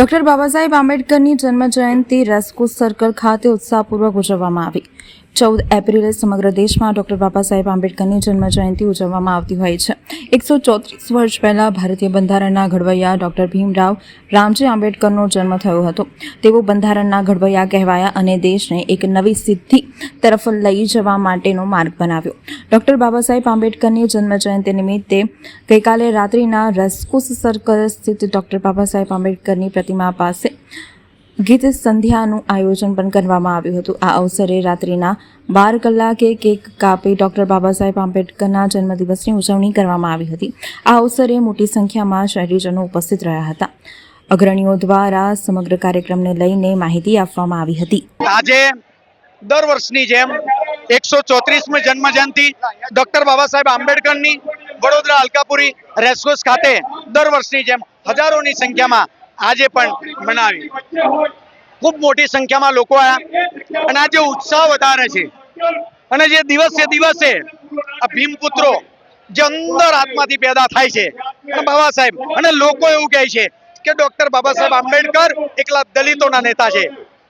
Doctor Baba Saheb આંબેડકરની જન્મજયંતિ racecourse circle ખાતે ઉત્સાહપૂર્વક ઉજવવામાં આવી। 14 એપ્રિલે સમગ્ર દેશમાં ડોક્ટર બાબા સાહેબ આંબેડકરની જન્મજયંતિ ઉજવવામાં આવતી હોય છે। 134 વર્ષ પહેલા ભારતીય બંધારણના ઘડવૈયા ડોક્ટર ભીમરાવ રામજી આંબેડકરનો જન્મ થયો હતો। તેઓ બંધારણના ઘડવૈયા કહેવાયા અને દેશને એક નવી સિદ્ધિ તરફ લઈ જવા માટેનો માર્ગ બનાવ્યો। ડોક્ટર બાબા સાહેબ આંબેડકરની જન્મજયંતિ નિમિત્તે ગઈકાલે રાત્રિના રેસકોર્સ સર્કલ સ્થિત ડોક્ટર બાબા સાહેબ આંબેડકરની પ્રતિમા પાસે ગીત સંધ્યાનું આયોજન પણ કરવામાં આવ્યું હતું। આ અવસરે રાત્રિના 12 કલાકે કેક કાપી ડોક્ટર બાબા સાહેબ આંબેડકરના જન્મદિવસની ઉજવણી કરવામાં આવી હતી। આ અવસરે મોટી સંખ્યામાં શહેરીજનો ઉપસ્થિત રહ્યા હતા। અગ્રણીઓ દ્વારા સમગ્ર કાર્યક્રમને લઈને માહિતી આપવામાં આવી હતી। આજે દર વર્ષની જેમ 134મી જન્મજયંતિ ડોક્ટર બાબા સાહેબ આંબેડકરની વડોદરા અલકાપુરી રેસકોર્સ ખાતે દર વર્ષની જેમ હજારોની સંખ્યામાં આજે પણ મનાવી। ખૂબ મોટી સંખ્યામાં લોકો આવ્યા અને આજે ઉત્સાહ વધારે છે અને જે દિવસે દિવસે આ ભીમપુત્રો જે અંદર આત્માથી પેદા થાય છે અને બાબા સાહેબ અને લોકો એવું કહે છે કે ડોક્ટર બાબા સાહેબ આંબેડકર એકલા દલિતોના નેતા છે,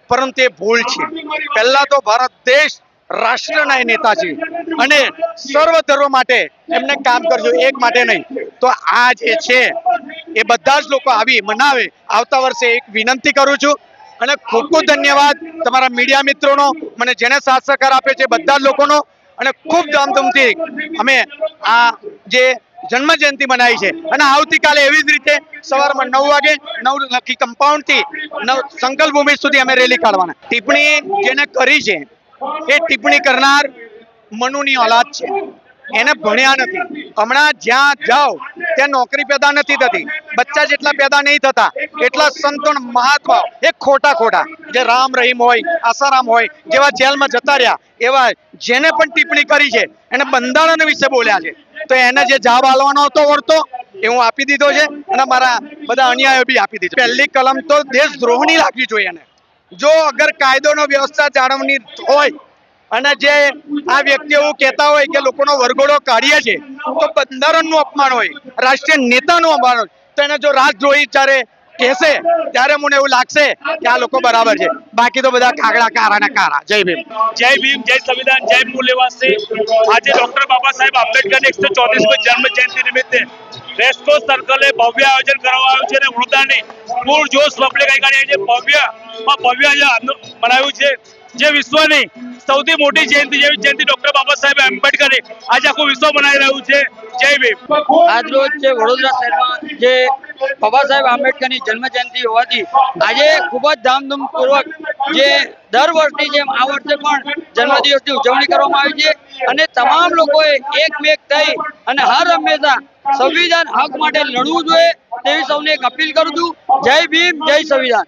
પરંતુ એ ભૂલ છે। પહેલા તો ભારત દેશ રાષ્ટ્રના નેતા છે અને સર્વ ધર્મ માટે એમને કામ કરજો, એક માટે નહીં। તો આ જે છે એ બધા જ લોકો આવી મનાવે। આવતા વર્ષે એક વિનંતી કરું છું અને ખૂબ ખૂબ ધન્યવાદ તમારા મીડિયા મિત્રોનો, મને જેને સાથ સહકાર આપે છે બધા જ લોકોનો, અને ખૂબ ધામધૂમથી અમે આ જે જન્મજયંતિ મનાવી છે અને આવતીકાલે એવી જ રીતે સવારમાં 9 વાગે નવલખી કમ્પાઉન્ડથી સંકલ્પ ભૂમિ સુધી અમે રેલી કાઢવાના। ટિપ્પણી જેને કરી છે એ ટિપ્પણી કરનાર મનુની ઓલાદ છે, એને ભણ્યા નથી। હમણાં જ્યાં જાઓ ત્યાં નોકરી પેદા નથી થતી, બચ્ચા જેટલા પેદા નહીં થતા, એટલા સંતો મહાત્માઓ એ ખોટા જે રામ રહીમ હોય, આસારામ હોય જેવા જેલમાં જતા રહ્યા, એવા જેને પણ ટિપ્પણી કરી છે એને બંધારણ વિશે બોલ્યા છે, તો એને જે જવાબ આલવાનો હતો વળતો એ હું આપી દીધો છે અને મારા બધા અન્યાયો બી આપી દીધો। પહેલી કલમ તો દેશદ્રોહની લાગવી જોઈએ એને। જો અગર કાયદોનો વ્યવસ્થા જાળવણી હોય અને જે આ વ્યક્તિ એવું કહેતા હોય કે લોકોનો વરઘોડો કાઢીએ છે તો બંધારણનું અપમાન હોય, રાષ્ટ્રીય નેતાનું અપમાન હોય, તો એને જો રાજદ્રોહી ચારે કહેશે ત્યારે મને એવું લાગશે કે આ લોકો બરાબર છે, બાકી તો બધા કાગડા કારા ને કારા। જય ભીમ, જય ભીમ, જય સંવિધાન, જય મૂલ્યવાસી। આજે ડોક્ટર બાબા સાહેબ આંબેડકરની 134મી જન્મજયંતિ નિમિત્તે રેસકોર્સ સર્કલે ભવ્ય આયોજન કરવામાં આવ્યું છે અને વડોદરાની પૂરજોશ પબ્લિક આવી છે। ભવ્ય મનાવ્યું છે, જે વિશ્વની સૌથી મોટી જયંતિ જેવી જયંતિ ડોક્ટર બાબા સાહેબ આંબેડકરની આજે આખું વિશ્વ મનાવી રહ્યું છે। જય ભીમ। આજ રોજ જે વડોદરા શહેરમાં જે બાબા સાહેબ આંબેડકરની જન્મજયંતિ હોવાથી આજે ખૂબ જ ધામધૂમપૂર્વક જે દર વર્ષની જેમ આ વર્ષે પણ જન્મદિવસની ઉજવણી કરવામાં આવી છે અને તમામ લોકોએ એકમેક થઈ અને હર હંમેશા સંવિધાન હક માટે લડવું જોઈએ તેવી સૌને એક અપીલ કરું છું। જય ભીમ, જય સંવિધાન।